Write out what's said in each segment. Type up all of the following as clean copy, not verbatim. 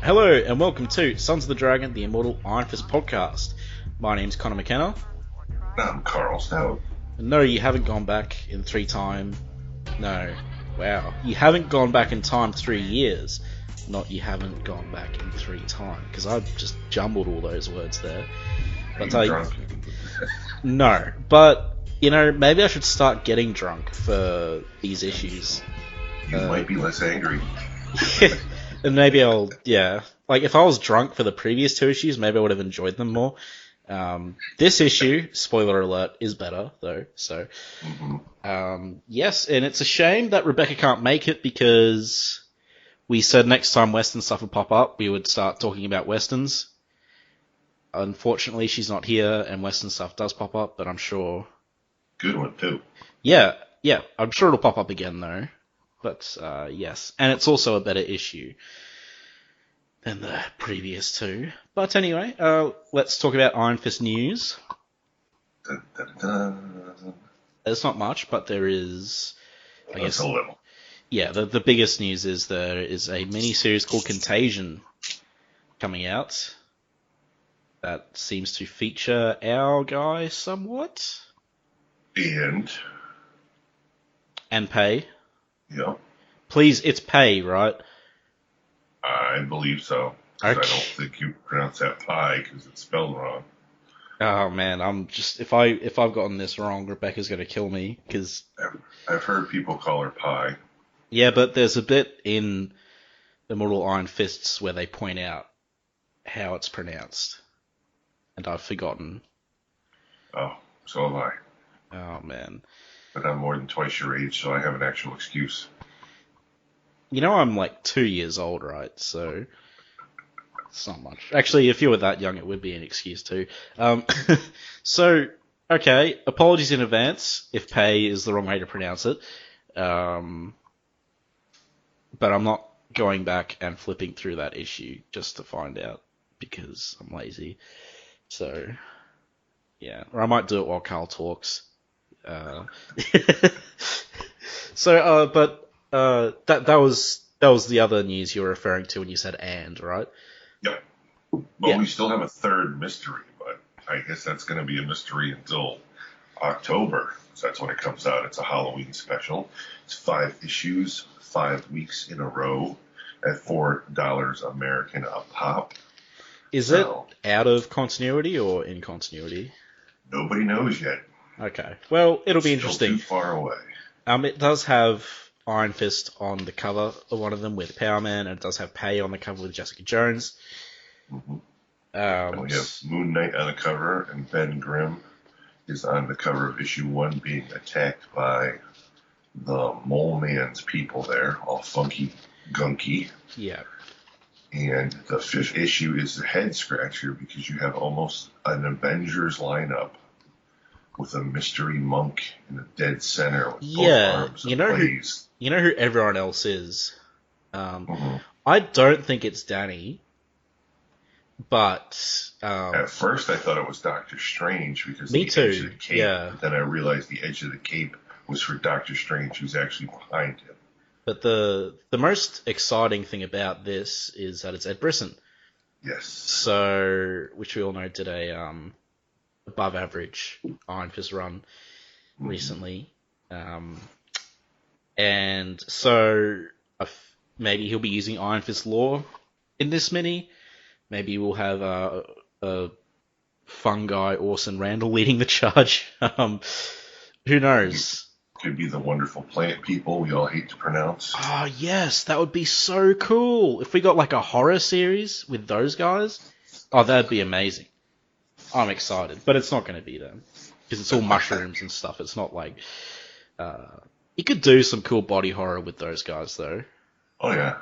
Hello and welcome to Sons of the Dragon, the Immortal Iron Fist podcast. My name's Connor McKenna. I'm Carl Stout. No, you haven't gone back in No. Wow. You haven't gone back in time 3 years. Not you haven't gone back in 3 time. Because I've just jumbled all those words there. Are you drunk? No. But, maybe I should start getting drunk for these issues. You might be less angry. And maybe like if I was drunk for the previous 2 issues, maybe I would have enjoyed them more. This issue, spoiler alert, is better though. So, yes, and it's a shame that Rebecca can't make it because we said next time Western stuff would pop up, we would start talking about Westerns. Unfortunately, she's not here, and Western stuff does pop up, but I'm sure. Good one too. Yeah, I'm sure it'll pop up again though. But, yes. And it's also a better issue than the previous 2. But anyway, let's talk about Iron Fist news. Dun, dun, dun. There's not much, but there is, I guess. A little. Yeah, the biggest news is there is a mini-series called Contagion coming out that seems to feature our guy somewhat. And Pei. Yeah. Please, it's Pei, right? I believe so. Okay. I don't think you pronounce that pie because it's spelled wrong. Oh man, if I've gotten this wrong, Rebecca's gonna kill me because I've heard people call her pie. Yeah, but there's a bit in the Mortal Iron Fists where they point out how it's pronounced, and I've forgotten. Oh, so have I. Oh man. But I'm more than twice your age, so I have an actual excuse. I'm like 2 years old, right? So it's not much. Actually, if you were that young, it would be an excuse too. So, okay, apologies in advance if Pei is the wrong way to pronounce it. But I'm not going back and flipping through that issue just to find out because I'm lazy. So, yeah. Or I might do it while Carl talks. That was the other news you were referring to when you said "and," right? Yep. Well, we still have a third mystery, but I guess that's going to be a mystery until October. So that's when it comes out. It's a Halloween special. It's 5 issues, 5 weeks in a row, at $4 American a pop. Is it out of continuity or in continuity? Nobody knows yet. Okay. Well, it'll be interesting. Too far away. It does have Iron Fist on the cover of one of them with Power Man, and it does have Pei on the cover with Jessica Jones. Mm-hmm. And we have Moon Knight on the cover, and Ben Grimm is on the cover of issue 1 being attacked by the Mole Man's people there, all funky, gunky. Yeah. And the 5th issue is the head scratcher because you have almost an Avengers lineup with a mystery monk in the dead center with both arms ablaze. You know who everyone else is? I don't think it's Danny, but at first I thought it was Doctor Strange because me too. Edge of the cape, yeah. But then I realized the edge of the cape was for Doctor Strange, who's actually behind him. But the most exciting thing about this is that it's Ed Brisson. Yes. So, which we all know did a above average Iron Fist run recently. And so maybe he'll be using Iron Fist lore in this mini. Maybe we'll have a fungi Orson Randall leading the charge. Who knows? Could be the wonderful plant people we all hate to pronounce. Oh, yes, that would be so cool. If we got like a horror series with those guys, that'd be amazing. I'm excited, but it's not going to be them because it's all mushrooms and stuff. It's not like you could do some cool body horror with those guys though. Oh yeah,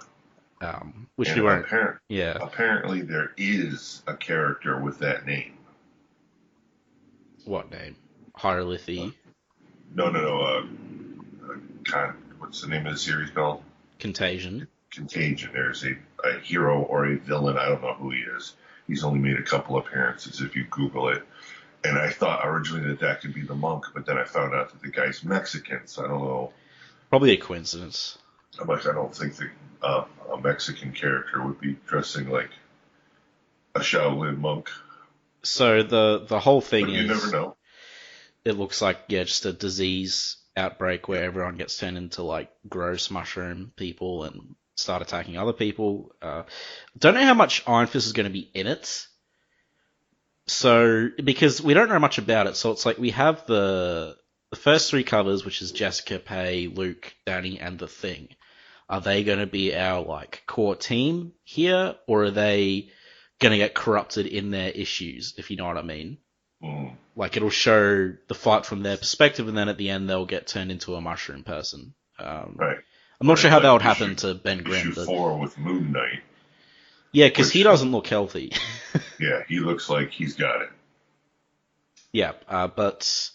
which we won't. Yeah. Apparently, there is a character with that name. What name? Hierolithy. No. What's the name of the series called? Contagion. There's a hero or a villain. I don't know who he is. He's only made a couple appearances if you Google it. And I thought originally that could be the monk, but then I found out that the guy's Mexican, so I don't know. Probably a coincidence. I'm like, I don't think that a Mexican character would be dressing like a Shaolin monk. So the whole thing But you never is, know. it looks like just a disease outbreak where everyone gets turned into like gross mushroom people and start attacking other people. Don't know how much Iron Fist is going to be in it. So because we don't know much about it, so it's like we have the first three covers, which is Jessica, Pay, Luke, Danny, and the Thing. Are they going to be our like core team here, or are they going to get corrupted in their issues? If you know what I mean. Like it'll show the fight from their perspective, and then at the end they'll get turned into a mushroom person. Right. I'm not sure how like that would happen to Ben Issue Grimm. But 4 with Moon Knight. yeah, because he doesn't look healthy. Yeah, he looks like he's got it. Yeah, but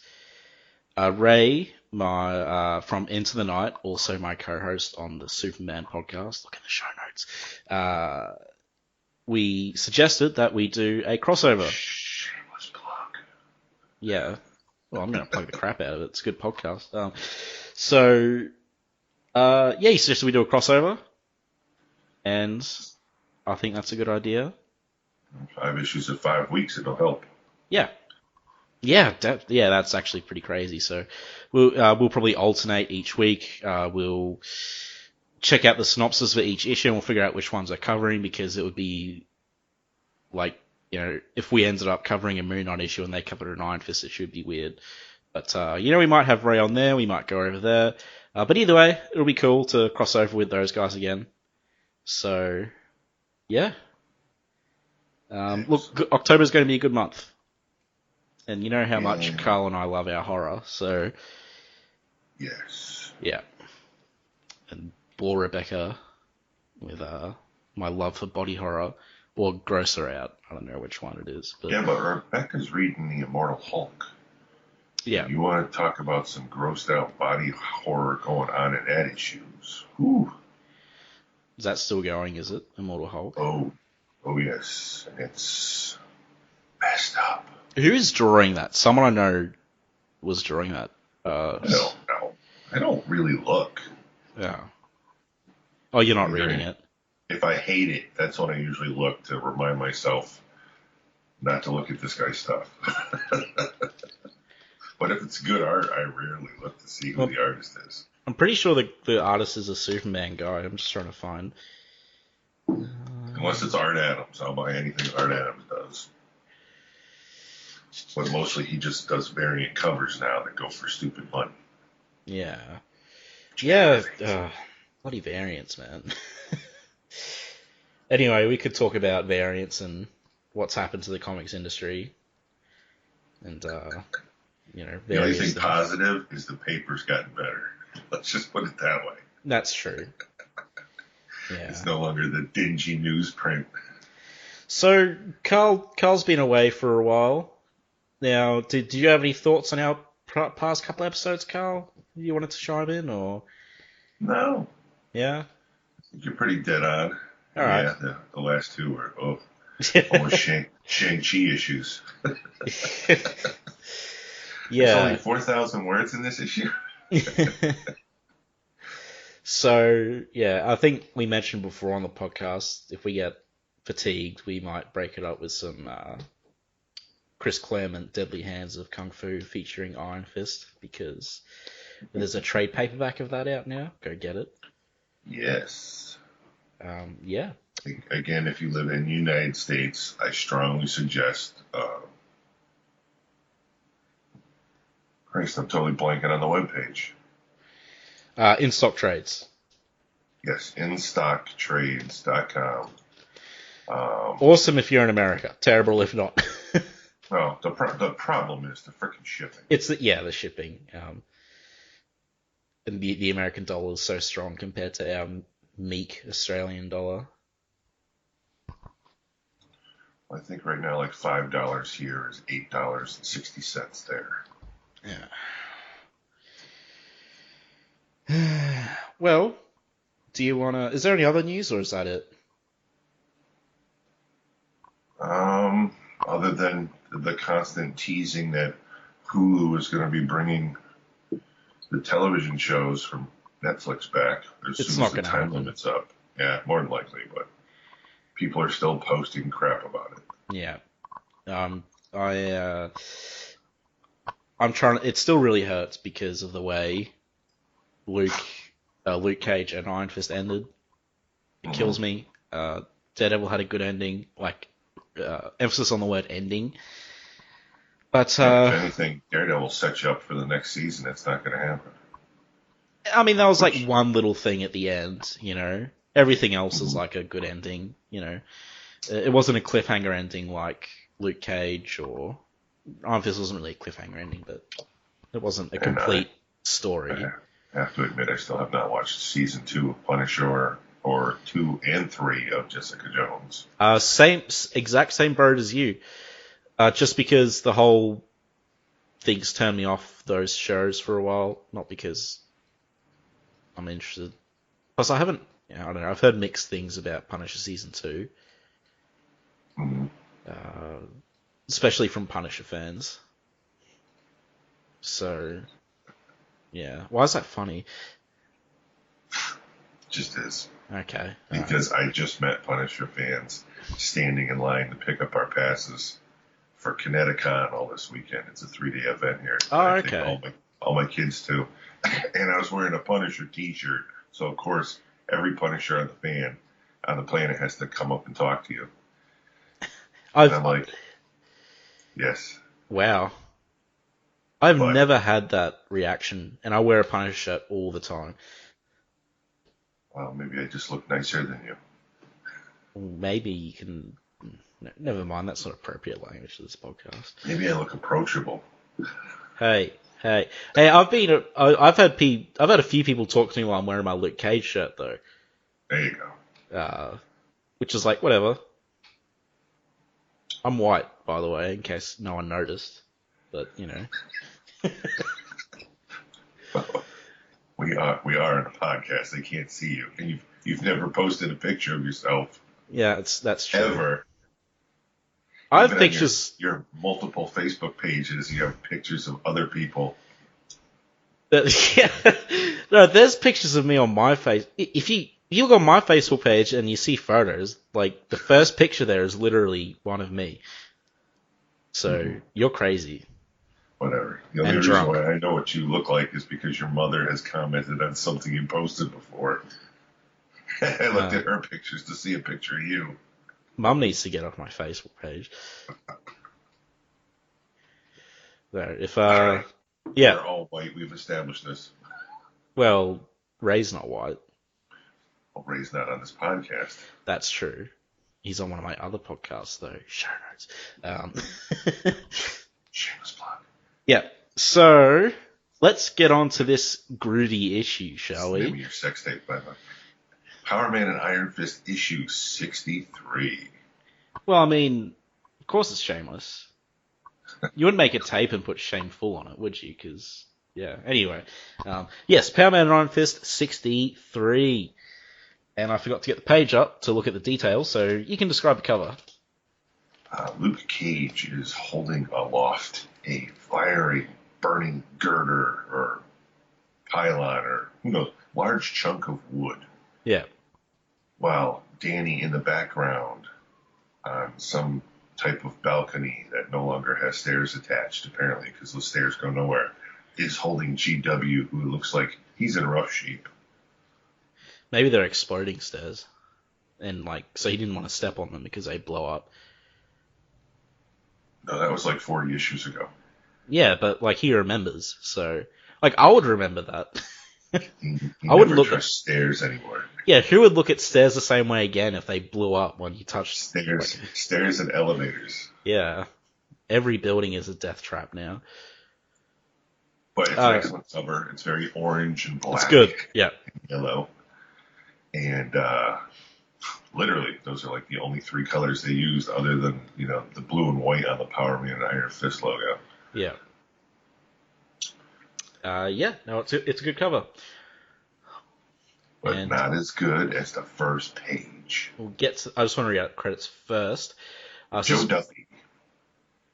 Ray, my from Into the Night, also my co-host on the Superman podcast. Look in the show notes. We suggested that we do a crossover. Shameless plug. Yeah. Well, I'm going to plug the crap out of it. It's a good podcast. Yeah, he suggested we do a crossover. And I think that's a good idea. 5 issues in 5 weeks, it'll help. Yeah. Yeah, that's actually pretty crazy. So we'll probably alternate each week. We'll check out the synopsis for each issue and we'll figure out which ones we're covering because it would be like, if we ended up covering a Moon Knight issue and they covered an Iron Fist issue, it'd be weird. But, we might have Ray on there, we might go over there. But either way, it'll be cool to cross over with those guys again. So, yeah. Look, October's going to be a good month. And you know how much Karl and I love our horror, so... Yes. Yeah. And bore Rebecca with my love for body horror, or gross her out. I don't know which one it is. But... Yeah, but Rebecca's reading The Immortal Hulk. Yeah. You want to talk about some grossed out body horror going on in that issues. Whew. Is that still going, is it? Immortal Hulk? Oh yes. It's messed up. Who is drawing that? Someone I know was drawing that. I don't know. I don't really look. Yeah. Oh, you're not reading it? If I hate it, that's when I usually look to remind myself not to look at this guy's stuff. But if it's good art, I rarely look to see who the artist is. I'm pretty sure the artist is a Superman guy. I'm just trying to find. Unless it's Art Adams. I'll buy anything Art Adams does. But mostly he just does variant covers now that go for stupid money. Yeah. Yeah. Bloody variants, man. Anyway, we could talk about variants and what's happened to the comics industry. And, the only thing positive is the paper's gotten better. Let's just put it that way. That's true. Yeah. It's no longer the dingy newsprint. So, Carl's been away for a while. Now, did you have any thoughts on our past couple episodes, Karl? You wanted to chime in, or? No. Yeah? I think you're pretty dead on. All right. Yeah, the last two were, almost Shang-Chi issues. Yeah. There's only 4,000 words in this issue. So, yeah, I think we mentioned before on the podcast, if we get fatigued, we might break it up with some Chris Claremont, Deadly Hands of Kung Fu featuring Iron Fist, because there's a trade paperback of that out now. Go get it. Yes. Yeah. Again, if you live in the United States, I strongly suggest... Christ, I'm totally blanking on the webpage. In stock trades. Yes, instocktrades.com. Awesome if you're in America. Terrible if not. Well, the problem is the freaking shipping. It's the shipping. And the American dollar is so strong compared to our meek Australian dollar. I think right now, like $5 here is $8.60 there. Yeah. Well, do you want to... Is there any other news, or is that it? Other than the constant teasing that Hulu is going to be bringing the television shows from Netflix back as soon as the time limit's up. Yeah, more than likely, but people are still posting crap about it. Yeah. I'm trying. It still really hurts because of the way Luke, Luke Cage and Iron Fist ended. It kills me. Daredevil had a good ending, like emphasis on the word ending. But Yeah, if anything, Daredevil sets you up for the next season. It's not going to happen. I mean, that was like Which, one little thing at the end, you know. Everything else is mhm. like a good ending, you know. It wasn't a cliffhanger ending like Luke Cage or Iron Fist wasn't really a cliffhanger ending, but it wasn't a And complete I story. have to admit, I still have not watched season 2 of Punisher or 2 and 3 of Jessica Jones. Exact same boat as you. Just because the whole things turned me off those shows for a while, not because I'm interested. Plus, I haven't. I don't know. I've heard mixed things about Punisher season 2, Mm-hmm. uh, especially from Punisher fans. So, yeah. Why is that funny? Just is. Okay. Because I just met Punisher fans standing in line to pick up our passes for Kineticon all this weekend. It's a 3-day event here. Oh, I take okay. all my kids to. And I was wearing a Punisher t-shirt. So, of course, every Punisher on the planet has to come up and talk to you. And I'm like, yes. Wow. I've But, never had that reaction, and I wear a Punisher shirt all the time. well, maybe I just look nicer than you. Maybe you can. Never mind. That's not appropriate language to this podcast. Maybe I look approachable. Hey. I've had a few people talk to me while I'm wearing my Luke Cage shirt though. There you go. Which is like whatever. I'm white, by the way, in case no one noticed. But you know. We are in a podcast. They can't see you, and you've never posted a picture of yourself. Yeah, that's true. Ever. I Even have pictures. On your multiple Facebook pages, you have pictures of other people. Yeah, no, there's pictures of me on my face. If you look on my Facebook page and you see photos, like the first picture there is literally one of me. So you're crazy. Whatever. The only reason why I know what you look like is because your mother has commented on something you posted before. I looked at her pictures to see a picture of you. Mum needs to get off my Facebook page. So if Right. yeah, We're all white. We've established this. well, Ray's not white. Well, Ray's not on this podcast. That's true. He's on one of my other podcasts though. Show notes. Shameless plug. Yeah. So let's get on to this groody issue, shall we? Name your sex tape, by the way. Power Man and Iron Fist issue 63. Well, I mean, of course it's shameless. You wouldn't make a tape and put shameful on it, would you? Because, yeah. Anyway. Yes, Power Man and Iron Fist 63. And I forgot to get the page up to look at the details, so you can describe the cover. Luke Cage is holding aloft a fiery, burning girder or pylon or, large chunk of wood. Yeah. While Danny in the background on some type of balcony that no longer has stairs attached, apparently, because those stairs go nowhere, is holding GW, who looks like he's in rough shape. Maybe they're exploding stairs. And, so he didn't want to step on them because they blow up. No, that was like 40 issues ago. Yeah, but, he remembers, so... I would remember that. He I wouldn't never look trusts stairs anymore. Yeah, who would look at stairs the same way again if they blew up when you touched... Stairs and elevators. Yeah. Every building is a death trap now. But it's an excellent cover. It's very orange and black. It's good, yeah. And yellow. And literally, those are the only 3 colors they used other than, the blue and white on the Power Man and Iron Fist logo. Yeah. It's a good cover. But not as good as the first page. I just want to read out credits first. Joe Duffy.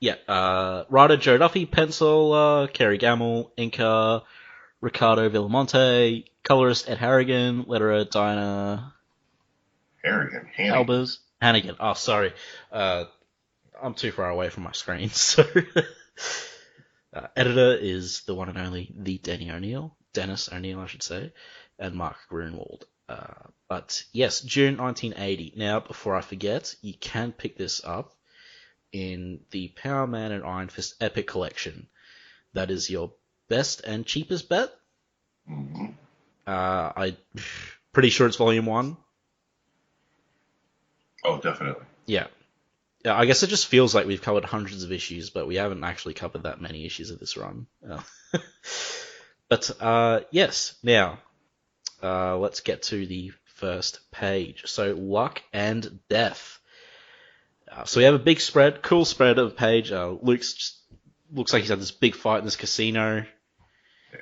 Yeah, writer Joe Duffy, pencil, Kerry Gamble, inker, Ricardo Villamonte, colorist Ed Harrigan, letterer Diana Hannigan. Albers, Hannigan. Oh, sorry. I'm too far away from my screen, so... editor is the one and only the Dennis O'Neill, I should say, and Mark Grunwald. But yes, June 1980. Now, before I forget, you can pick this up in the Power Man and Iron Fist Epic Collection. That is your best and cheapest bet. Mm-hmm. I'm pretty sure it's Volume 1. Oh, definitely. Yeah. I guess it just feels like we've covered hundreds of issues, but we haven't actually covered that many issues of this run. But yes, now let's get to the first page. So, Luck and Death. So we have a big spread, cool spread of page. Luke's just looks like he's had this big fight in this casino.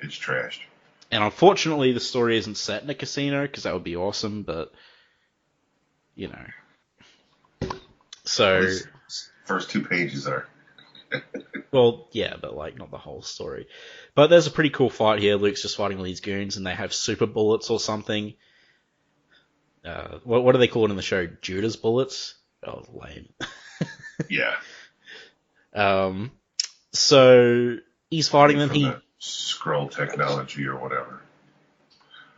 It's trashed. And unfortunately, the story isn't set in a casino, because that would be awesome, but, you know. So... first 2 pages are. Well, yeah, but, like, not the whole story. But there's a pretty cool fight here. Luke's just fighting all these goons, and they have super bullets or something. What do they call it in the show? Judas bullets? Oh, lame. Yeah. So he's fighting them. The scroll technology or whatever.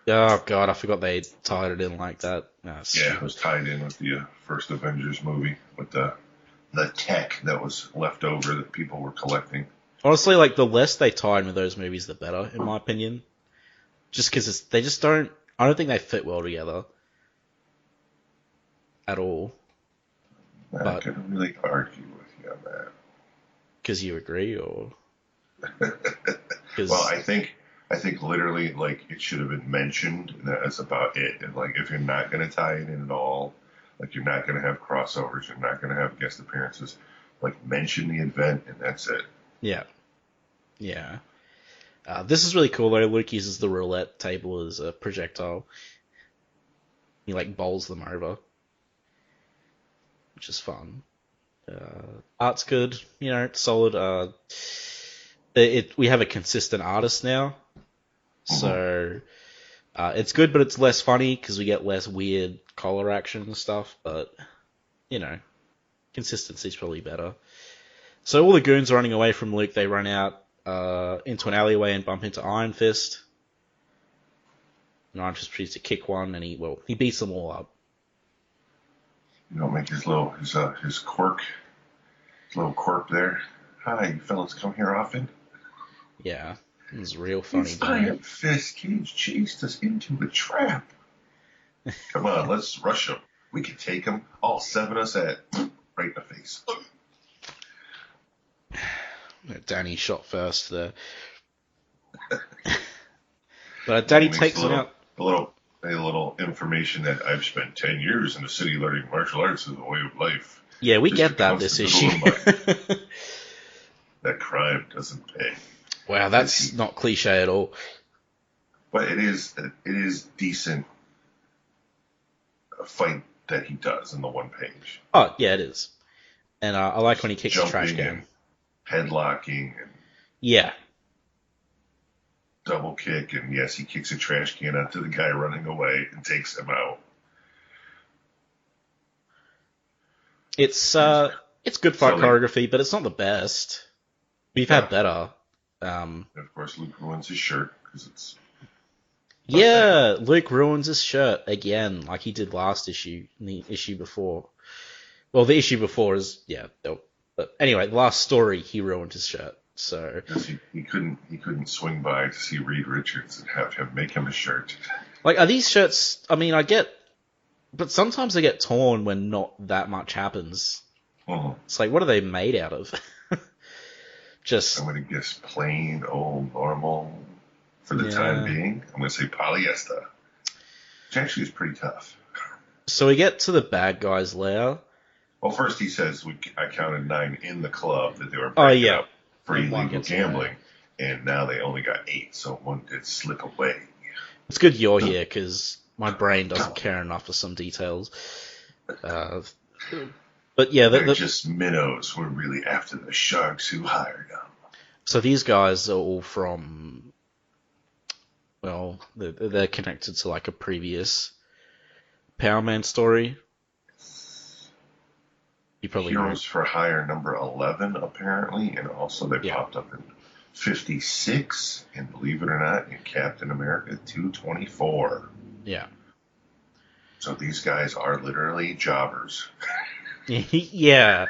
Oh god, I forgot they tied it in like that. Yeah, it was tied in with the first Avengers movie with the tech that was left over that people were collecting. Honestly, like, the less they tie in with those movies, the better, in my opinion. Just because they just don't. I don't think they fit well together at all. I couldn't really argue with you on that. Because you agree, or? Well, I think literally, like, it should have been mentioned, and that's about it. And, like, if you're not going to tie it in at all, like, you're not going to have crossovers, you're not going to have guest appearances, like, mention the event, and that's it. Yeah. Yeah. This is really cool, though. Luke uses the roulette table as a projectile. He, like, bowls them over. Which is fun. Art's good, you know, it's solid. We have a consistent artist now, so it's good, but it's less funny because we get less weird collar action and stuff. But you know, consistency's probably better. So all the goons are running away from Luke. They run out into an alleyway and bump into Iron Fist. And Iron Fist proceeds to kick one, and he beats them all up. You know, make his little quirk there. Hi, you fellas come here often? Yeah, it was real funny. This Iron Fist Cage chased us into a trap. Come on, let's rush him. We can take him, all 7 of us at right in the face. Danny shot first there. But Danny takes him out. A little information that I've spent 10 years in the city learning martial arts as a way of life. Yeah, we get that this issue. That crime doesn't pay. Wow, that's not cliche at all. But it is decent fight that he does in the one page. Oh, yeah, it is. And I like when he kicks the trash can. Headlocking and yeah. Double kick, and yes, he kicks a trash can onto the guy running away and takes him out. It's good fight choreography, but it's not the best. We've had better. And of course, Luke ruins his shirt because it's. Yeah, Luke ruins his shirt again, like he did last issue, the issue before. Well, the issue before is but anyway, the last story he ruined his shirt. So he couldn't swing by to see Reed Richards and have him make him a shirt. Like, are these shirts? I mean, I get, but sometimes they get torn when not that much happens. It's like, what are they made out of? Just. I'm gonna guess plain old normal for the time being. I'm gonna say polyester, which actually is pretty tough. So we get to the bad guy's lair. Well, first he says I counted 9 in the club that they were breaking up for illegal gambling, and now they only got 8, so one did slip away. It's good you're here, because my brain doesn't care enough for some details. But yeah, they're just minnows. We're really after the sharks who hired them. So these guys are all from, well, they're connected to like a previous Power Man story? You probably know. Heroes for Hire number 11, apparently, and also they Yeah. popped up in 56, and believe it or not, in Captain America 224. Yeah. So these guys are literally jobbers. Yeah.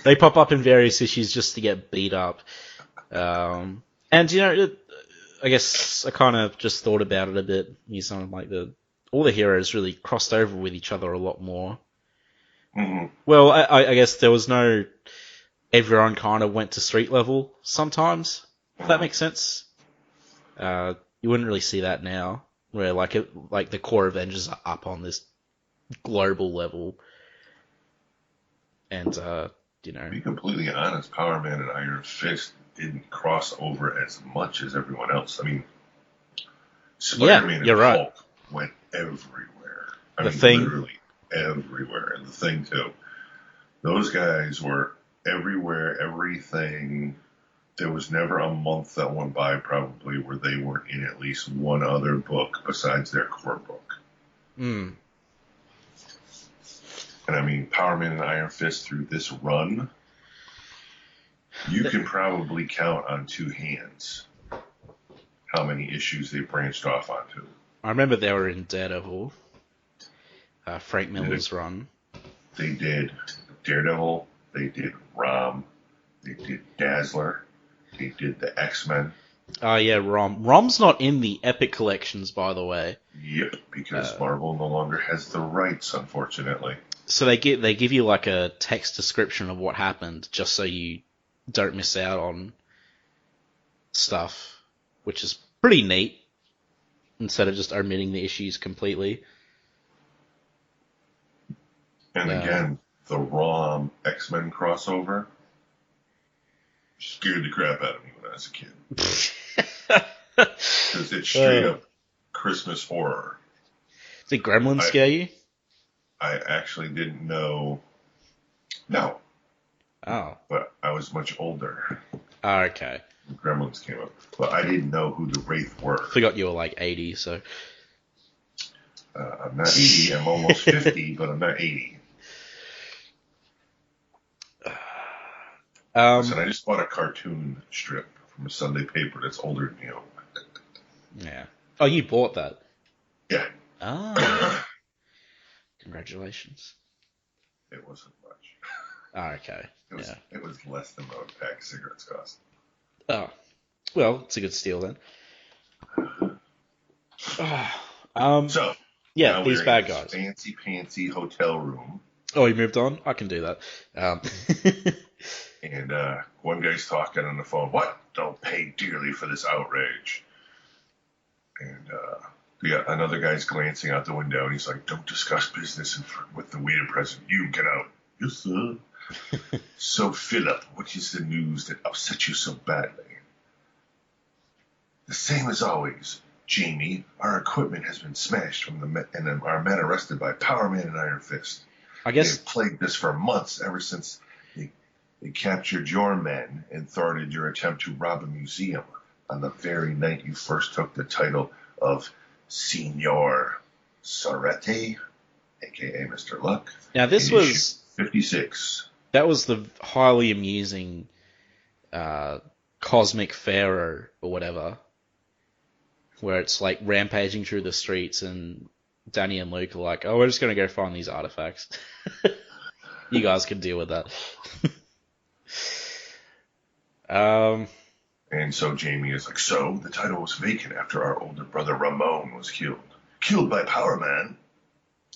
They pop up in various issues just to get beat up. And, I guess I kind of just thought about it a bit. You sound like all the heroes really crossed over with each other a lot more. Mm-hmm. Well, I guess there was no... Everyone kind of went to street level sometimes, if that makes sense. You wouldn't really see that now, where like the core Avengers are up on this global level. And, To be completely honest, Power Man and Iron Fist didn't cross over as much as everyone else. I mean, Spider-Man and right. Hulk went everywhere. I The mean, Thing. literally everywhere. And the Thing, too. Those guys were everywhere, everything. There was never a month that went by, probably, where they weren't in at least one other book besides their core book. Mm. And I mean, Power Man and Iron Fist through this run, you can probably count on two hands how many issues they branched off onto. I remember they were in Daredevil, Frank Miller's run. They did Daredevil, they did Romp, they did Dazzler, they did the X-Men. Oh yeah, Rom. Rom's not in the Epic collections, by the way. Yep, because Marvel no longer has the rights, unfortunately. So they give you like a text description of what happened, just so you don't miss out on stuff, which is pretty neat. Instead of just omitting the issues completely. And again, the ROM X-Men crossover scared the crap out of me when I was a kid. Because it's straight up Christmas horror. Did Gremlins scare you? I actually didn't know. No. Oh. But I was much older. Oh, okay. When Gremlins came up. But I didn't know who the Wraith were. Forgot you were like 80, so. I'm not 80. I'm almost 50, but I'm not 80. Listen, I just bought a cartoon strip from a Sunday paper that's older than you. Yeah. Oh, you bought that? Yeah. Oh. Congratulations. It wasn't much. Oh, okay. It was less than what a pack of cigarettes cost. Oh. Well, it's a good steal then. So, yeah, these bad guys. Fancy pantsy hotel room. Oh, you moved on? I can do that. And one guy's talking on the phone. What? Don't pay dearly for this outrage. And another guy's glancing out the window, and he's like, "Don't discuss business with the waiter present. You get out." Yes, sir. So, Philip, what is the news that upset you so badly? The same as always, Jamie. Our equipment has been smashed and our men arrested by Power Man and Iron Fist. I guess they've plagued us for months, ever since they captured your men and thwarted your attempt to rob a museum on the very night you first took the title of Signor Sorretti, a.k.a. Mr. Luck. Now this was 56. That was the highly amusing Cosmic Pharaoh or whatever, where it's like rampaging through the streets and Danny and Luke are like, "Oh, we're just gonna go find these artifacts. You guys can deal with that." And so Jamie is like, "So the title was vacant after our older brother Ramon was killed by Power Man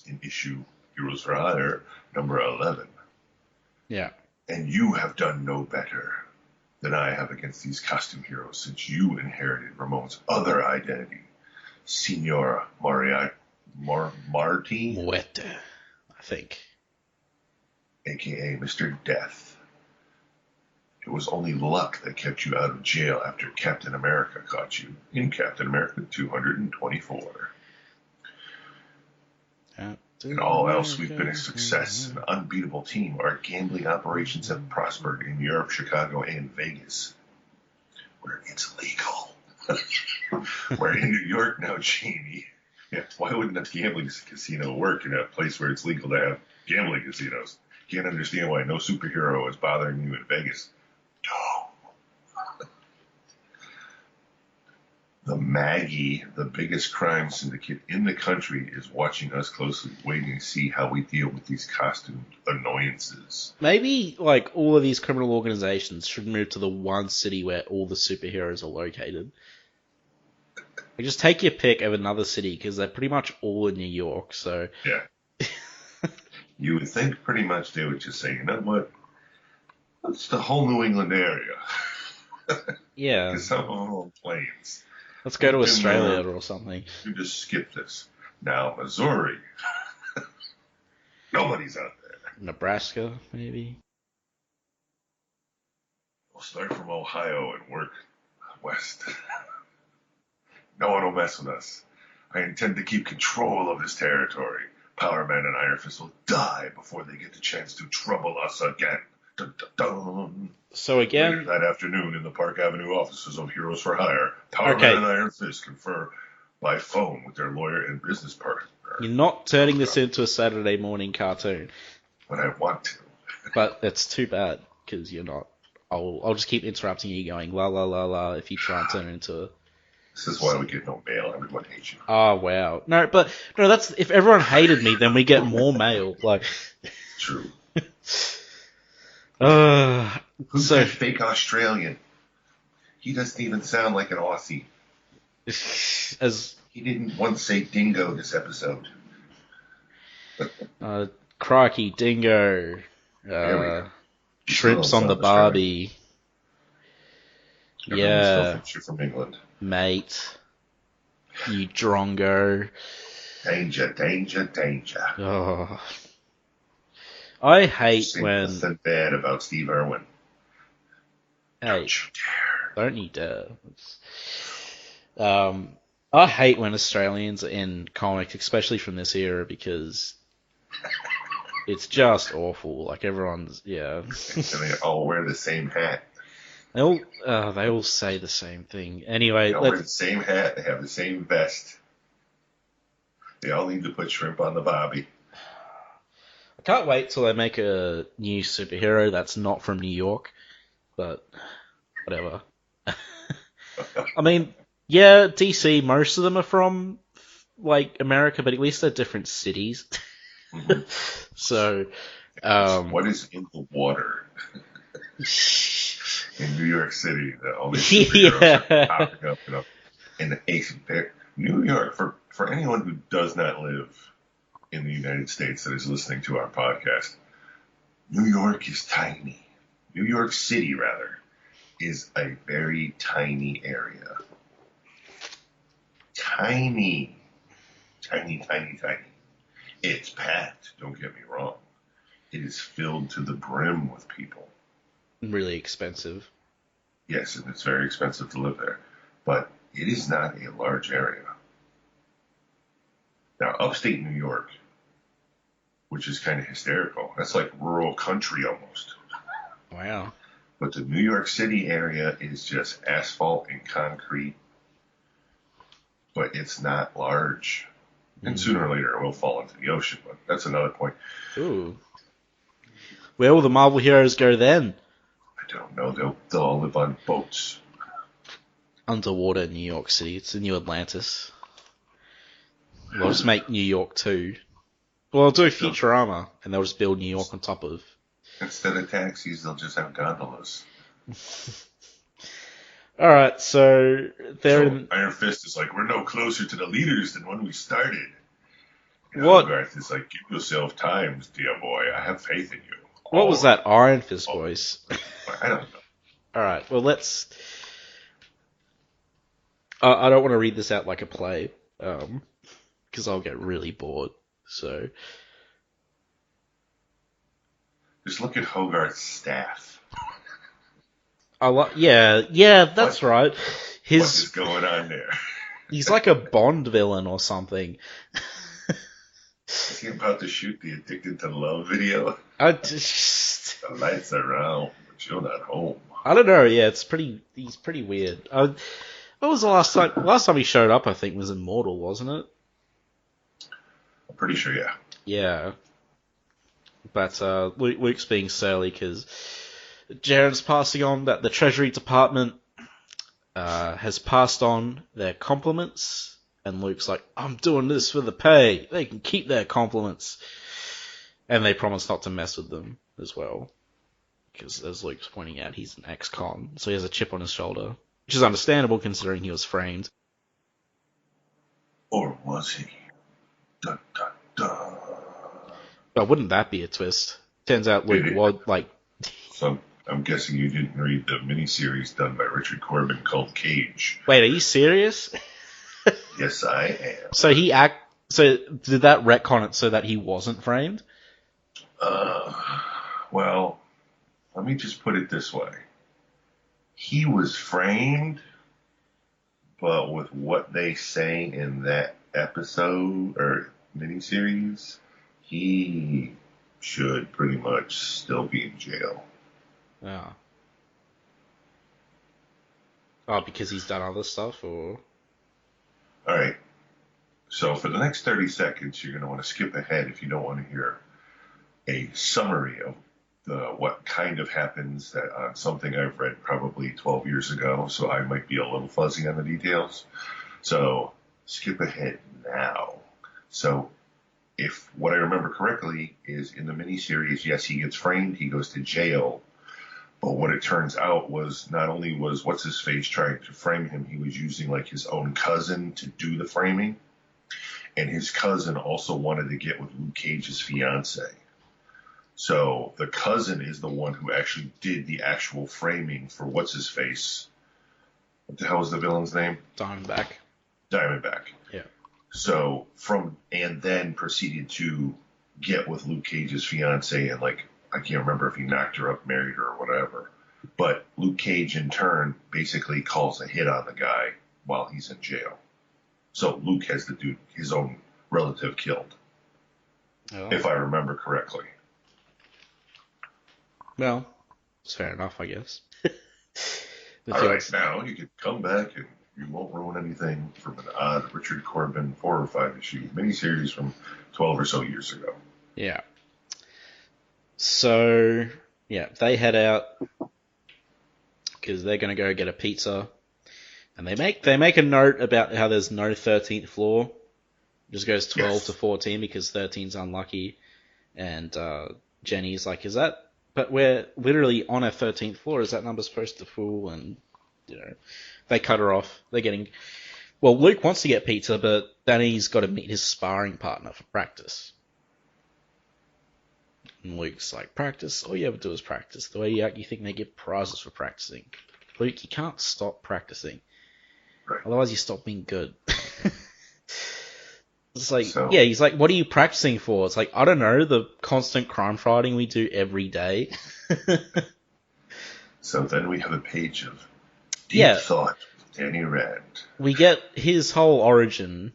in issue Heroes for Hire number 11. Yeah. And you have done no better than I have against these costume heroes, since you inherited Ramon's other identity, Signor Marty, Muerte, I think, a.k.a. Mr. Death. It was only luck that kept you out of jail after Captain America caught you in Captain America 224. In all else, we've been a success, an unbeatable team. Our gambling operations have prospered in Europe, Chicago, and Vegas, where it's legal. We're in New York now, Jamie. Yeah, why wouldn't a gambling casino work in a place where it's legal to have gambling casinos? Can't understand why no superhero is bothering you in Vegas. No. The Maggie, the biggest crime syndicate in the country, is watching us closely, waiting to see how we deal with these costume annoyances. Maybe, like, all of these criminal organizations should move to the one city where all the superheroes are located. Like, just take your pick of another city, because they're pretty much all in New York, so... Yeah. You would think pretty much they would just say, you know what? It's the whole New England area. Yeah. Because some of them are planes. Let's go to Australia or something. You just skip this. Now, Missouri. Nobody's out there. Nebraska, maybe? We'll start from Ohio and work west. No one will mess with us. I intend to keep control of this territory. Power Man and Iron Fist will die before they get the chance to trouble us again. Dun, dun, dun. So again... Later that afternoon in the Park Avenue offices of Heroes for Hire, Power Man and Iron Fist confer by phone with their lawyer and business partner. You're not turning this into a Saturday morning cartoon. But I want to. But that's too bad, because you're not. I'll just keep interrupting you going, la la la la, if you try and turn it into a... This is why we get no mail. Everyone hates you. Oh, wow. No, that's... If everyone hated me, then we get more mail. Like... True. So Who's that fake Australian? He doesn't even sound like an Aussie. He didn't once say dingo this episode. Crikey, dingo. Shrimps on the Barbie. Yeah. Still from England. Mate. You drongo. Danger, danger, danger. Oh. I hate when... Nothing bad about Steve Irwin. Hey, don't you dare. I hate when Australians are in comics, especially from this era, because it's just awful. Like, everyone's... Yeah. And they all wear the same hat. They all say the same thing. Anyway, they all wear the same hat. They have the same vest. They all need to put shrimp on the barbie. I can't wait till they make a new superhero that's not from New York, but whatever. I mean, yeah, DC, most of them are from, like, America, but at least they're different cities. Mm-hmm. So, what is in the water? In New York City, all these superheroes are popping up, in the New York, for anyone who does not live in the United States that is listening to our podcast, New York is tiny. New York City, rather, is a very tiny area. Tiny. Tiny, tiny, tiny. It's packed, don't get me wrong. It is filled to the brim with people. Really expensive. Yes, and it's very expensive to live there. But it is not a large area. Now, upstate New York, which is kind of hysterical, that's like rural country almost. Wow. But the New York City area is just asphalt and concrete, but it's not large. And sooner or later it will fall into the ocean, but that's another point. Ooh. Where will the Marvel heroes go then? I don't know. They'll all live on boats. Underwater in New York City. It's the new Atlantis. They'll just make New York too. Well, they'll do Futurama, and they'll just build New York on top of... Instead of taxis, they'll just have gondolas. Alright, so... Iron Fist is like, we're no closer to the leaders than when we started. And what? Hogarth is like, give yourself time, dear boy. I have faith in you. What was that Iron Fist voice? I don't know. Alright, well, let's... I don't want to read this out like a play, because I'll get really bored, so... Just look at Hogarth's staff. Yeah, that's right. What is going on there? He's like a Bond villain or something. Is he about to shoot the Addicted to Love video? The lights are out, but you're not home. I don't know, yeah, he's pretty weird. What was the last time he showed up, I think, was Immortal, wasn't it? I'm pretty sure, yeah. Yeah. But Luke's being surly because Jaren's passing on that the Treasury Department has passed on their compliments, and Luke's like, I'm doing this for the pay. They can keep their compliments. And they promise not to mess with them as well. Because, as Luke's pointing out, he's an ex-con, so he has a chip on his shoulder. Which is understandable considering he was framed. Or was he? Dun, dun, dun. But wouldn't that be a twist? Turns out Luke was, like... So, I'm guessing you didn't read the miniseries done by Richard Corbin called Cage. Wait, are you serious? Yes, I am. So So, did that retcon it so that he wasn't framed? Well, let me just put it this way. He was framed, but with what they say in that episode or miniseries, he should pretty much still be in jail. Yeah. Oh, because he's done other stuff, or? Alright. So for the next 30 seconds, you're going to want to skip ahead if you don't want to hear a summary of what kind of happens that on something I've read probably 12 years ago, so I might be a little fuzzy on the details. So skip ahead now. So if what I remember correctly is in the miniseries, yes, he gets framed, he goes to jail, but what it turns out was not only was what's-his-face trying to frame him, he was using like his own cousin to do the framing, and his cousin also wanted to get with Luke Cage's fiance. So the cousin is the one who actually did the actual framing for what's-his-face. What the hell was the villain's name? Diamondback. Yeah. So and then proceeded to get with Luke Cage's fiance, and like, I can't remember if he knocked her up, married her, or whatever. But Luke Cage in turn basically calls a hit on the guy while he's in jail. So Luke has the dude, his own relative, killed. Oh. If I remember correctly. Well, it's fair enough, I guess. All right, now you can come back and you won't ruin anything from an odd Richard Corbin 4 or 5 issue miniseries from 12 or so years ago. Yeah. So, yeah, they head out because they're going to go get a pizza. And they make a note about how there's no 13th floor. It just goes 12 to 14 because 13's unlucky. And Jenny's like, is that... But we're literally on our 13th floor. Is that number supposed to fool? And, they cut her off. They're getting... Well, Luke wants to get pizza, but Danny's got to meet his sparring partner for practice. And Luke's like, practice? All you ever do is practice. The way you act, you think they give prizes for practicing. Luke, you can't stop practicing. Right. Otherwise you stop being good. It's like, yeah, he's like, what are you practicing for? It's like, I don't know, the constant crime fighting we do every day. So then we have a page of deep thought with Danny Rand. We get his whole origin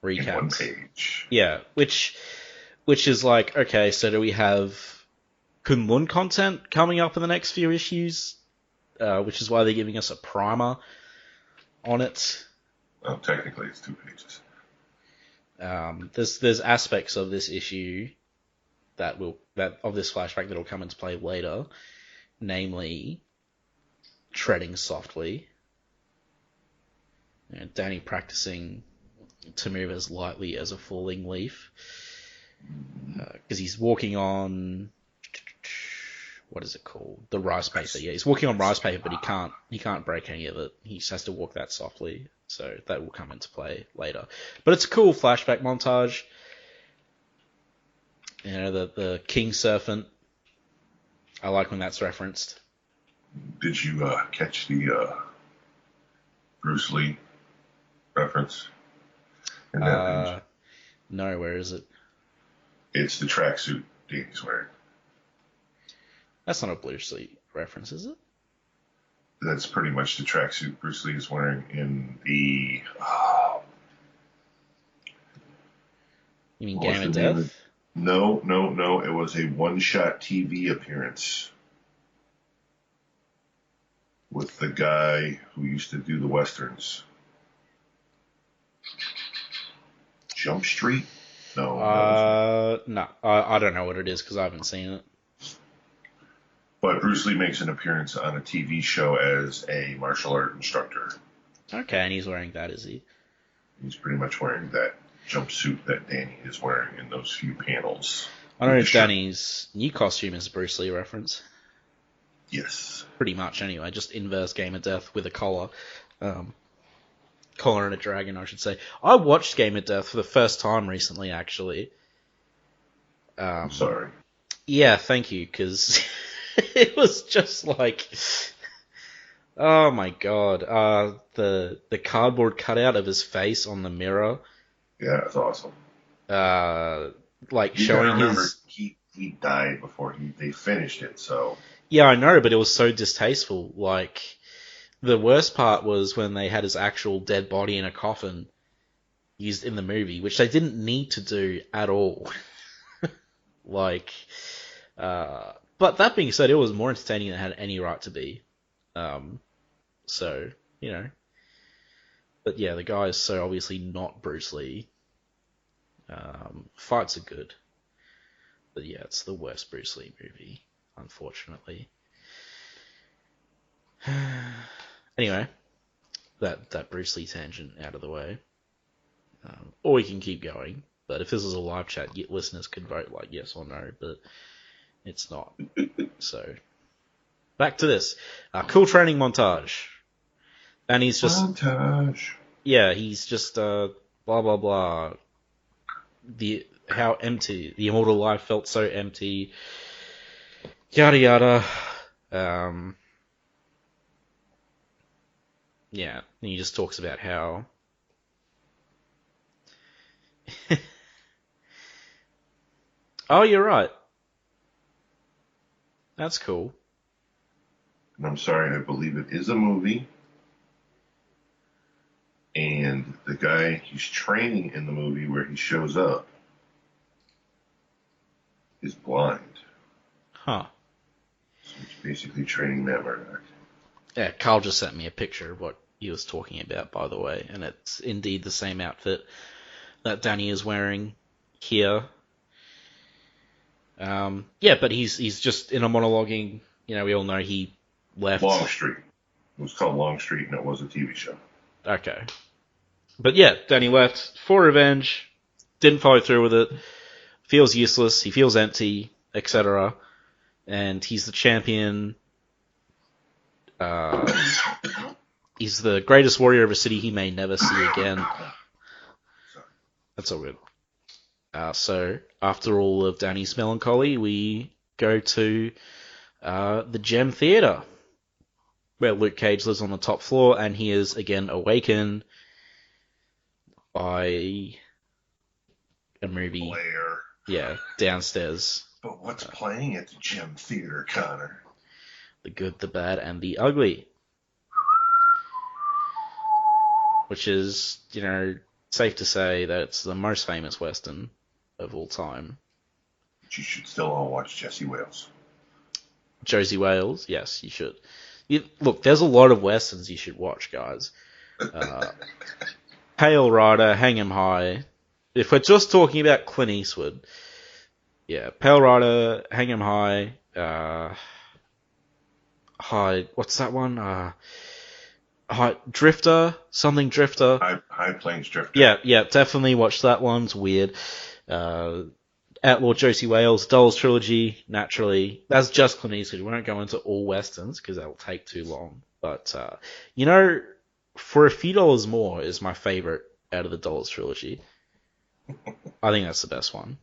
recap. In one page. Yeah, which is like, okay, so do we have Kunlun content coming up in the next few issues? Which is why they're giving us a primer on it. Well, technically it's 2 pages. There's aspects of this issue of this flashback that will come into play later, namely treading softly. Danny practicing to move as lightly as a falling leaf, because he's walking on, what is it called? The rice paper. Yeah, he's walking on rice paper, but he can't break any of it. He just has to walk that softly. So that will come into play later. But it's a cool flashback montage. The King Serpent. I like when that's referenced. Did you catch the Bruce Lee reference in that page? No, where is it? It's the tracksuit Danny's wearing. That's not a Bruce Lee reference, is it? That's pretty much the tracksuit Bruce Lee is wearing in the... You mean Game of Death? No. It was a one-shot TV appearance with the guy who used to do the Westerns. Jump Street? No, that was. No, I don't know what it is because I haven't seen it. But Bruce Lee makes an appearance on a TV show as a martial art instructor. Okay, and he's wearing that, is he? He's pretty much wearing that jumpsuit that Danny is wearing in those few panels. I don't know if Danny's new costume is a Bruce Lee reference. Yes. Pretty much, anyway. Just inverse Game of Death with a collar. Collar and a dragon, I should say. I watched Game of Death for the first time recently, actually. I'm sorry. Yeah, thank you, because it was just like... Oh my god. The cardboard cutout of his face on the mirror. Yeah, that's awesome. Like you showing remember, his... He died before they finished it, so... Yeah, I know, but it was so distasteful. Like, the worst part was when they had his actual dead body in a coffin used in the movie, which they didn't need to do at all. Like, but that being said, it was more entertaining than it had any right to be. So, you know. But yeah, the guy is so obviously not Bruce Lee. Fights are good. But yeah, it's the worst Bruce Lee movie, unfortunately. Anyway, that Bruce Lee tangent out of the way. Or we can keep going. But if this is a live chat, listeners could vote like yes or no, but it's not. So, back to this. Cool training montage. And he's just... Montage. Yeah, he's just, blah, blah, blah. How empty. The immortal life felt so empty. Yada, yada. Yeah, and he just talks about how... Oh, you're right. That's cool. And I'm sorry, I believe it is a movie. And the guy he's training in the movie where he shows up is blind. Huh. So he's basically training Matt Murdock. Yeah, Carl just sent me a picture of what he was talking about, by the way, and it's indeed the same outfit that Danny is wearing here. Yeah, but he's just in a monologuing. You know, we all know he left. Longstreet. It was called Longstreet, and it was a TV show. Okay. But yeah, Danny left for revenge, didn't follow through with it, feels useless, he feels empty, etc. And he's the champion. He's the greatest warrior of a city he may never see again. That's all good. So, after all of Danny's melancholy, we go to the Gem Theatre, where Luke Cage lives on the top floor, and he is again awakened by a movie. Blair. Yeah, downstairs. But what's playing at the Gem Theatre, Connor? The Good, the Bad, and the Ugly. Which is, you know, safe to say that it's the most famous Western of all time. But you should still all watch Jesse Wales. Josie Wales? Yes, you should. Look, there's a lot of Westerns you should watch, guys. Pale Rider, Hang 'em High. If we're just talking about Clint Eastwood, yeah, Pale Rider, Hang 'em High, what's that one? Drifter, something Drifter. High Plains Drifter. Yeah, definitely watch that one. It's weird. Outlaw Josie Wales, Dolls Trilogy, naturally. That's just Clint Eastwood. We won't go into all Westerns because that will take too long. But, you know, For a Few Dollars More is my favorite out of the Dolls Trilogy. I think that's the best one.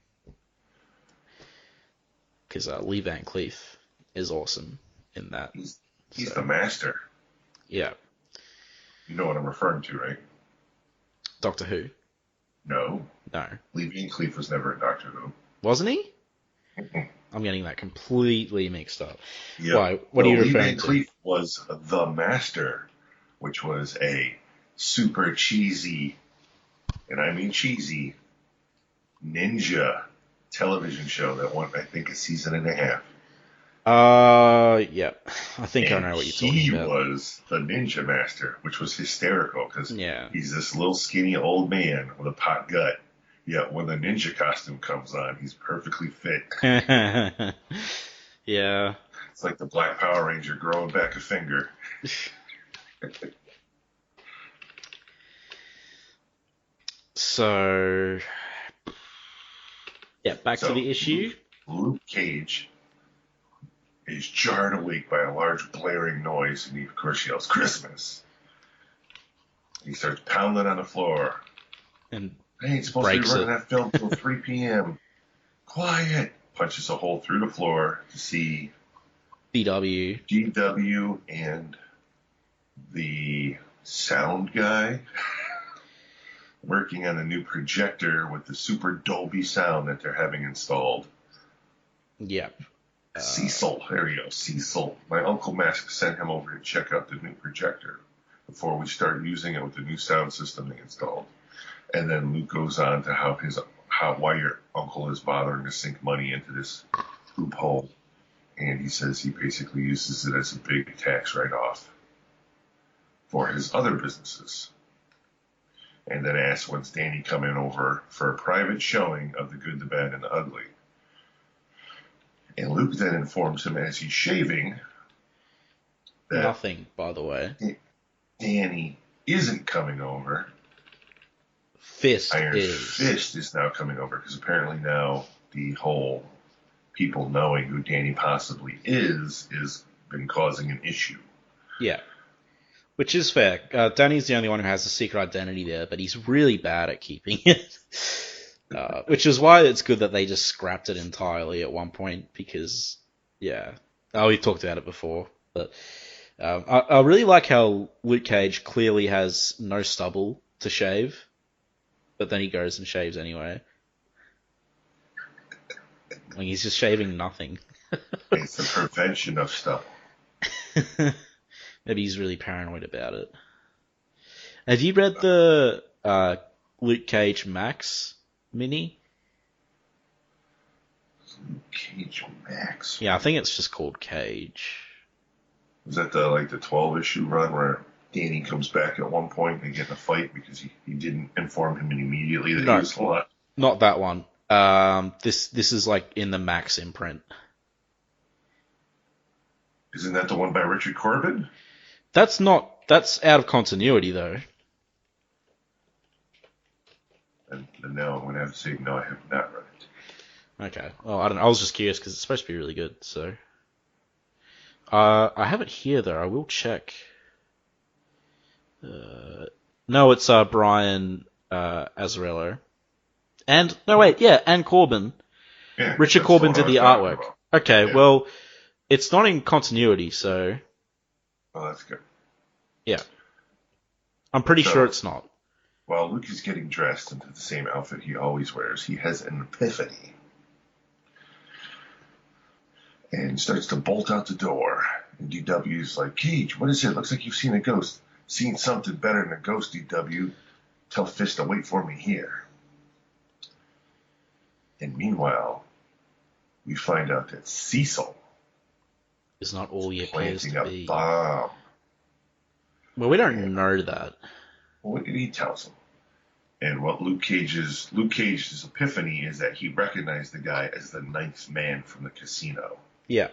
Because Lee Van Cleef is awesome in that. He's the master. Yeah. You know what I'm referring to, right? Doctor Who? No. No. Lee Van Cleef was never in Doctor Who. Wasn't he? I'm getting that completely mixed up. Yeah. Why? What are you referring to? Lee Van Cleef was The Master, which was a super cheesy, and I mean cheesy, ninja television show that went, I think, a season and a half. Yeah. I think I know what you're talking about. He was the Ninja Master, which was hysterical because Yeah. he's this little skinny old man with a pot gut, Yet when the ninja costume comes on, he's perfectly fit. Yeah. It's like the Black Power Ranger growing back a finger. So, yeah, back to So the issue. Luke Cage is jarred awake by a large blaring noise, and he, of course, yells, "Christmas!" He starts pounding on the floor. And I ain't supposed to be breaks running it. that film till 3 p.m. Quiet! Punches a hole through the floor to see DW. GW and the sound guy working on a new projector with the super Dolby sound that they're having installed. Yep. Cecil, there you go, Cecil. My Uncle Mask sent him over to check out the new projector before we start using it with the new sound system they installed. And then Luke goes on to why your uncle is bothering to sink money into this loophole. And he says he basically uses it as a big tax write-off for his other businesses. And then asks when's Danny coming over for a private showing of The Good, the Bad, and the Ugly. And Luke then informs him as he's shaving that Nothing, by the way. Danny isn't coming over. Iron Fist is now coming over because apparently now the whole people knowing who Danny possibly is been causing an issue. Yeah. Which is fair. Danny's the only one who has a secret identity there, but he's really bad at keeping it. Which is why it's good that they just scrapped it entirely at one point, because, yeah. We've talked about it before, but I really like how Luke Cage clearly has no stubble to shave, but then he goes and shaves anyway. Like, he's just shaving nothing. It's the prevention of stubble. Maybe he's really paranoid about it. Have you read the Luke Cage Max mini? Luke Cage Max? Yeah, I think it's just called Cage. Was that the 12-issue run where Danny comes back at one point and they get in a fight because he didn't inform him immediately that he was alive? Not that one. This is like in the Max imprint. Isn't that the one by Richard Corbin? That's out of continuity though. And now I'm going to have to say, no, I have not read it. Okay. Well, I don't know. I was just curious because it's supposed to be really good, so. I have it here though. I will check. No, it's Brian Azzarello. And no, wait, yeah, and Corbin. Yeah, Richard Corbin did the artwork. Okay, yeah. well, it's not in continuity, so Oh, that's good. yeah, I'm pretty sure it's not. While Luke is getting dressed into the same outfit he always wears, he has an epiphany and starts to bolt out the door. And DW's like, "Cage, what is it? Looks like you've seen a ghost. Seen something better than a ghost, DW. Tell Fist to wait for me here." And meanwhile, we find out that Cecil Is not all he appears planting to a be. bomb. Well, we don't know that. What did he tells him? And what Luke Cage's epiphany is that he recognized the guy as the ninth man from the casino. Yeah.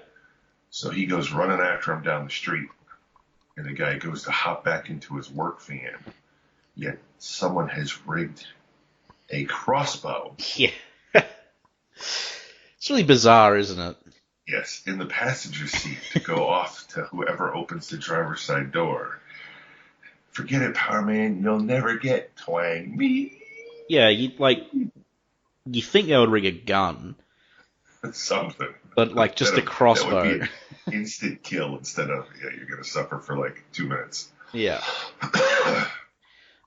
So he goes running after him down the street, and the guy goes to hop back into his work van. Yet someone has rigged a crossbow. Yeah. It's really bizarre, isn't it? Yes, in the passenger seat to go off to whoever opens the driver's side door. Forget it, Power Man. You'll never get twang me. Yeah, you think they would rig a gun, Something. but like just a crossbow. That would be an instant kill instead of, you're going to suffer for like 2 minutes. Yeah.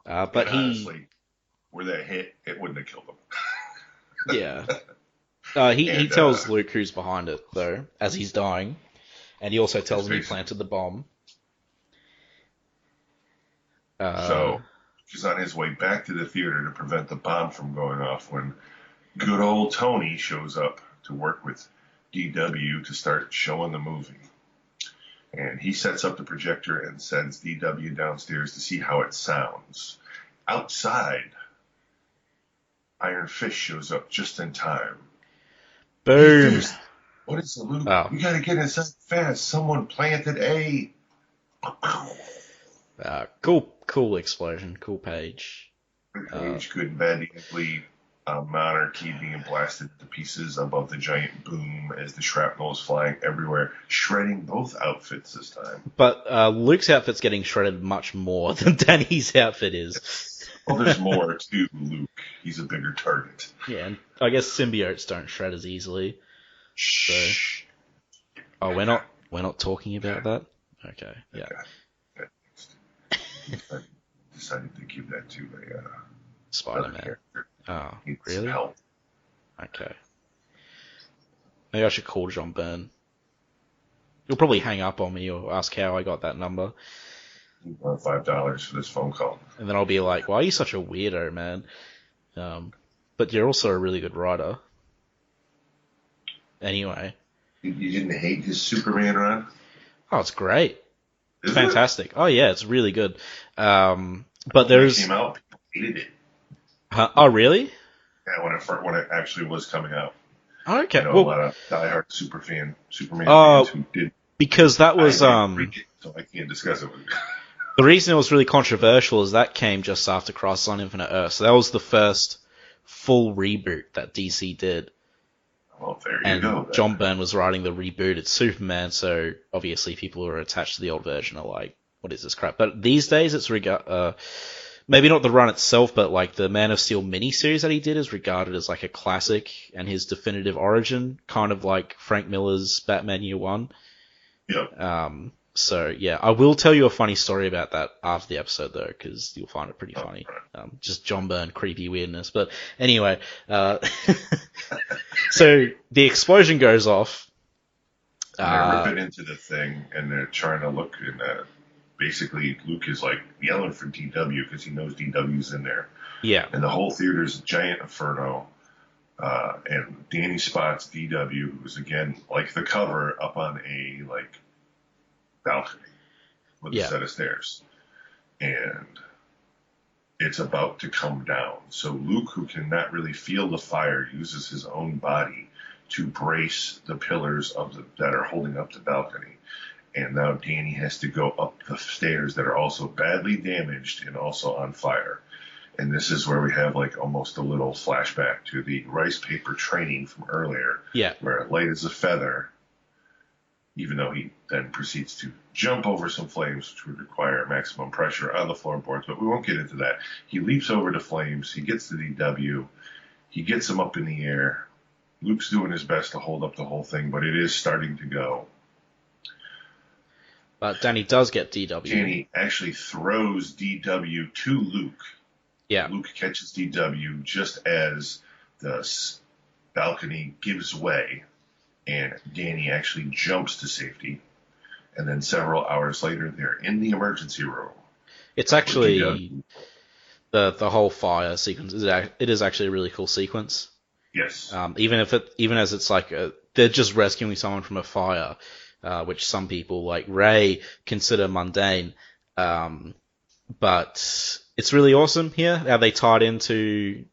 But honestly, were that hit, it wouldn't have killed him. Yeah. He tells Luke who's behind it, though, as he's dying. And he also tells him he planted the bomb. So he's on his way back to the theater to prevent the bomb from going off when good old Tony shows up to work with DW to start showing the movie. And he sets up the projector and sends DW downstairs to see how it sounds. Outside, Iron Fist shows up just in time. Boom. What is it, Luke? Oh, We gotta get inside fast. Someone planted a. cool explosion, cool page. Good and bad, ugly. Monarchy being blasted to pieces above the giant boom as the shrapnel is flying everywhere, shredding both outfits this time. But Luke's outfit's getting shredded much more than Danny's outfit is. Well, there's more to Luke. He's a bigger target. Yeah, and I guess symbiotes don't shred as easily. Shh. So, oh, we're not talking about that. Okay, yeah. I decided to give that to a Spider-Man. character. Oh, Needs really? help. Okay. Maybe I should call John Byrne. You'll probably hang up on me or ask how I got that number. You want $5 for this phone call. And then I'll be like, why are you such a weirdo, man? But you're also a really good writer. Anyway. You didn't hate his Superman run? Oh, it's great. It's Is fantastic. It? Oh, yeah, it's really good. But there's... When it came out, people hated it. Oh, really? Yeah, when it actually was coming out. Oh, okay. You know, Well, a lot of diehard Superman fans who did. Because that was... I didn't read it, so I can't discuss it with you. The reason it was really controversial is that came just after Crisis on Infinite Earths. So that was the first full reboot that DC did. Well, there you And go. John Byrne was writing the rebooted Superman, so obviously people who are attached to the old version are like, what is this crap? But these days it's maybe not the run itself, but like the Man of Steel miniseries that he did is regarded as like a classic and his definitive origin, kind of like Frank Miller's Batman Year One. Yep. So yeah, I will tell you a funny story about that after the episode though, because you'll find it pretty funny. Just John Byrne creepy weirdness. But anyway, so the explosion goes off. And they rip it into the thing, and they're trying to look, and basically Luke is like yelling for DW because he knows DW's in there. Yeah. And the whole theater's a giant inferno. And Danny spots DW, who's again like the cover up on a like balcony with a set of stairs, and it's about to come down. So Luke, who cannot really feel the fire, uses his own body to brace the pillars that are holding up the balcony. And now Danny has to go up the stairs that are also badly damaged and also on fire. And this is where we have like almost a little flashback to the rice paper training from earlier, where light as a feather, even though he then proceeds to jump over some flames, which would require maximum pressure on the floorboards, but we won't get into that. He leaps over the flames, he gets to DW, he gets him up in the air. Luke's doing his best to hold up the whole thing, but it is starting to go. But Danny does get DW. Danny actually throws DW to Luke. Yeah. Luke catches DW just as the balcony gives way, and Danny actually jumps to safety. And then several hours later, they're in the emergency room. It's actually the whole fire sequence. It is actually a really cool sequence. Yes. Even as it's like they're just rescuing someone from a fire, which some people like Ray consider mundane. But it's really awesome here how they tied into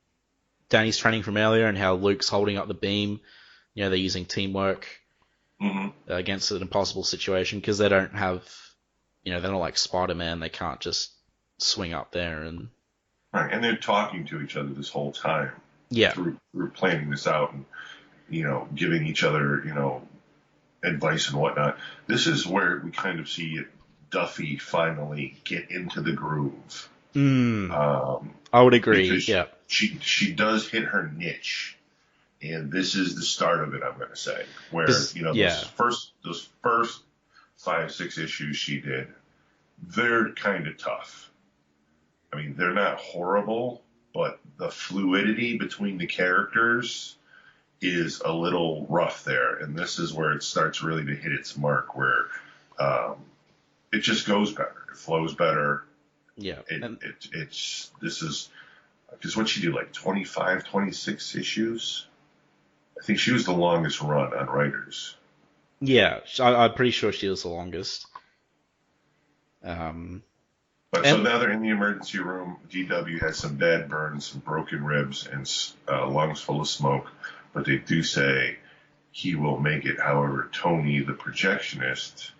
Danny's training from earlier and how Luke's holding up the beam. You know, they're using teamwork against an impossible situation because they don't have, they're not like Spider-Man. They can't just swing up there and... Right, and they're talking to each other this whole time. Yeah. Through planning this out and, giving each other, advice and whatnot. This is where we kind of see Duffy finally get into the groove. I would agree. Yeah. She does hit her niche, and this is the start of it. I'm going to say where those first 5-6 issues she did, they're kind of tough. I mean, they're not horrible, but the fluidity between the characters is a little rough there, and this is where it starts really to hit its mark, where it just goes better, it flows better. Yeah, this is because what she did, like 25, 26 issues. I think she was the longest run on Writers. Yeah, I'm pretty sure she was the longest. But so now they're in the emergency room. DW has some bad burns, some broken ribs, and lungs full of smoke. But they do say he will make it. However, Tony, the projectionist,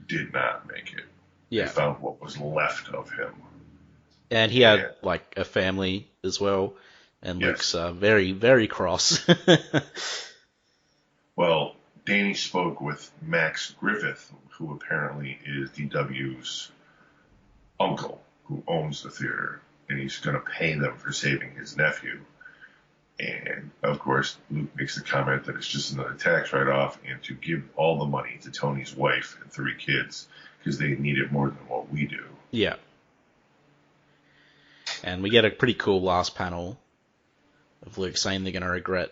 did not make it. Yeah. They found what was left of him. And he had, like, a family as well. And Luke's very, very cross. Well, Danny spoke with Max Griffith, who apparently is DW's uncle, who owns the theater, and he's going to pay them for saving his nephew. And, of course, Luke makes the comment that it's just another tax write-off and to give all the money to Tony's wife and 3 kids because they need it more than what we do. Yeah. And we get a pretty cool last panel of Luke saying they're going to regret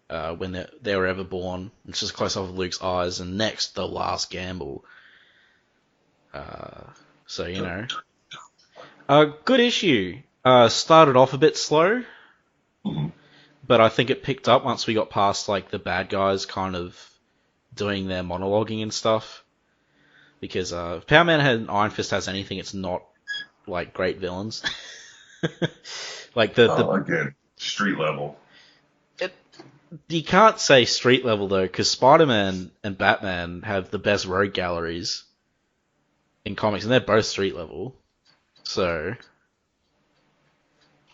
when they were ever born. It's just close up of Luke's eyes, and next, the last gamble. So, you know. Good issue. Started off a bit slow, but I think it picked up once we got past, like, the bad guys kind of doing their monologuing and stuff. Because if Power Man and Iron Fist has anything, it's not, like, great villains. Like, again, street level. You can't say street level, though, because Spider-Man and Batman have the best rogue galleries in comics, and they're both street level. So...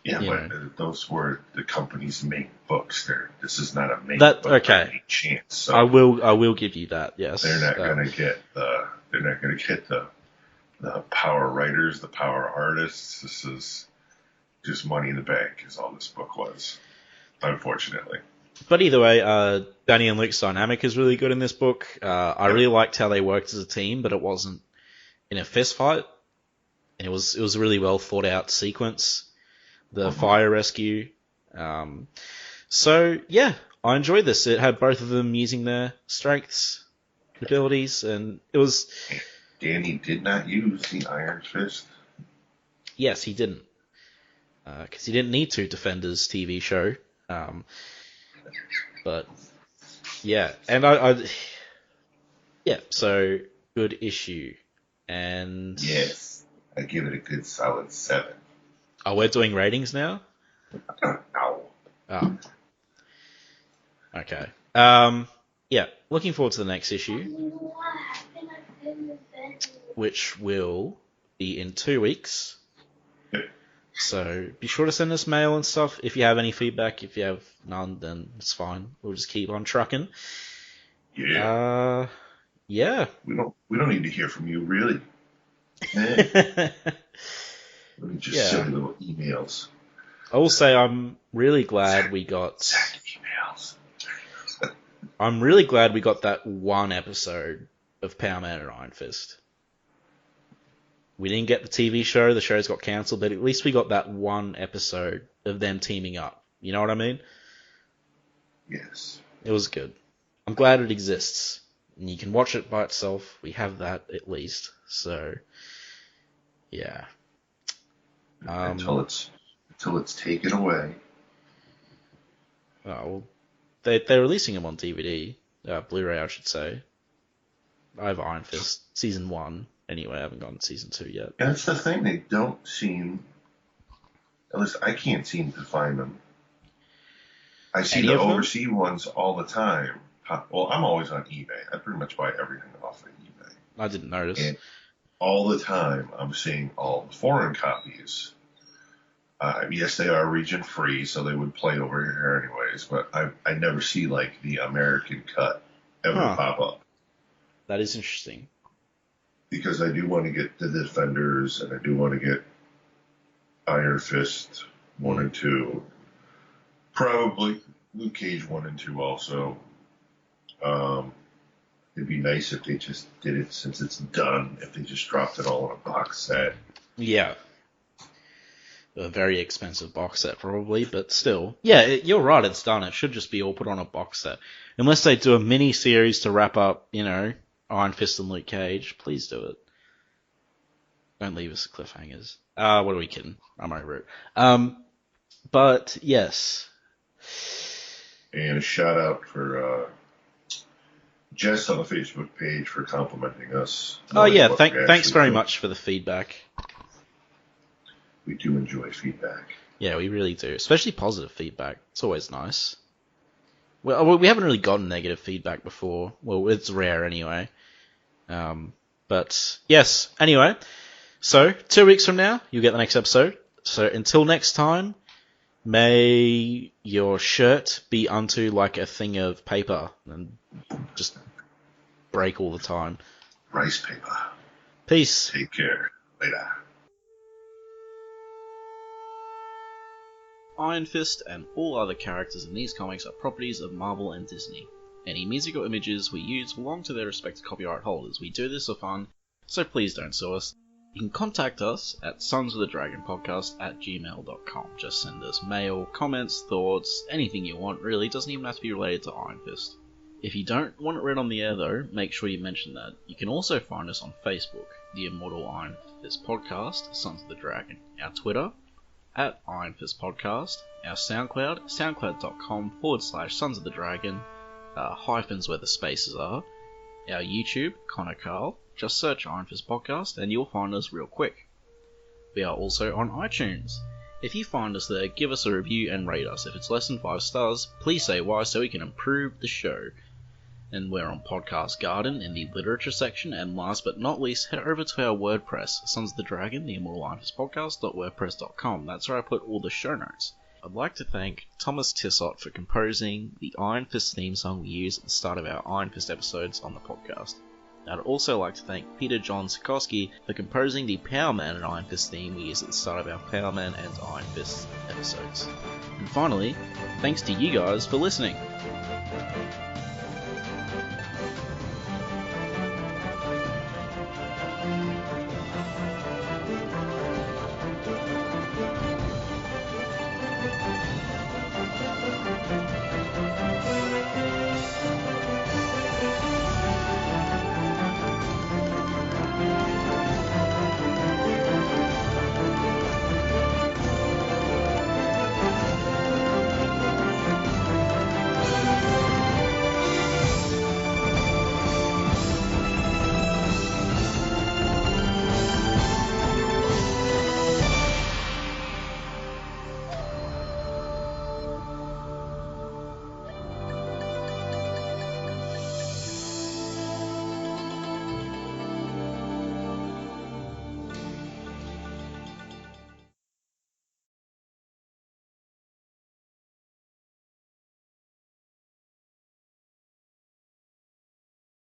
Yeah, but those were the companies make books. This is not a make book okay. by any chance. So I will give you that. Yes, they're not going to get the power writers, the power artists. This is just money in the bank, is all this book was, unfortunately. But either way, Danny and Luke's dynamic is really good in this book. I really liked how they worked as a team, but it wasn't in a fist fight. It was a really well thought out sequence. The fire rescue. So, yeah, I enjoyed this. It had both of them using their strengths, abilities, and it was... Danny did not use the Iron Fist? Yes, he didn't. Because he didn't need to defend his TV show. But, yeah. And yeah, so, good issue. And... Yes, I give it a good solid 7. Oh, we're doing ratings now? No. Oh. Okay. Yeah, looking forward to the next issue, which will be in 2 weeks. So be sure to send us mail and stuff if you have any feedback. If you have none, then it's fine. We'll just keep on trucking. Yeah. Yeah. We don't need to hear from you, really. Just silly little emails. I will say I'm really glad we got emails. I'm really glad we got that one episode of Power Man and Iron Fist. We didn't get the TV show, the shows got cancelled, but at least we got that one episode of them teaming up. You know what I mean? Yes. It was good. I'm glad it exists. And you can watch it by itself. We have that at least. So, yeah. Until it's taken away. Oh, well, they're releasing them on DVD, Blu-ray, I should say. I have Iron Fist season 1 anyway. I haven't gotten season 2 yet. And that's the thing; they don't seem. At least I can't seem to find them. I see the overseas ones all the time. Well, I'm always on eBay. I pretty much buy everything off of eBay. I didn't notice. And all the time, I'm seeing all the foreign copies. Yes, they are region free, so they would play over here anyways. But I never see like the American cut ever pop up. That is interesting. Because I do want to get the Defenders, and I do want to get Iron Fist 1 and 2. Probably Luke Cage 1 and 2 also. It'd be nice if they just did it since it's done, if they just dropped it all in a box set. Yeah. A very expensive box set, probably, but still. Yeah, you're right, it's done. It should just be all put on a box set. Unless they do a mini-series to wrap up, Iron Fist and Luke Cage, please do it. Don't leave us cliffhangers. What are we kidding? I'm over it. But, yes. And a shout-out for Jess on the Facebook page for complimenting us. Oh yeah, What we thanks actually very think. much for the feedback. We do enjoy feedback. Yeah, we really do, especially positive feedback. It's always nice. Well, we haven't really gotten negative feedback before. Well, it's rare anyway. But yes, anyway. So 2 weeks from now, you'll get the next episode. So until next time, may your shirt be unto like a thing of paper and just break all the time. Rice paper. Peace. Take care. Later. Iron Fist and all other characters in these comics are properties of Marvel and Disney. Any music or images we use belong to their respective copyright holders. We do this for fun, so please don't sue us. You can contact us at sonsofthedragonpodcast@gmail.com. Just send us mail, comments, thoughts, anything you want really. It doesn't even have to be related to Iron Fist. If you don't want it read on the air though, make sure you mention that. You can also find us on Facebook, the Immortal Iron Fist Podcast, Sons of the Dragon. Our Twitter, at Iron Fist Podcast. Our SoundCloud, soundcloud.com/Sons of the Dragon, hyphens where the spaces are. Our YouTube, Connor and Karl. Just search Iron Fist Podcast and you'll find us real quick. We are also on iTunes. If you find us there, give us a review and rate us. If it's less than 5 stars, please say why so we can improve the show. And we're on Podcast Garden in the literature section, and last but not least, head over to our WordPress, Sons of the Dragon, the Immortal Iron Fist Podcast.wordpress.com. That's where I put all the show notes. I'd like to thank Thomas Tissot for composing the Iron Fist theme song we use at the start of our Iron Fist episodes on the podcast. I'd also like to thank Peter John Sikorsky for composing the Power Man and Iron Fist theme we use at the start of our Power Man and Iron Fist episodes. And finally, thanks to you guys for listening.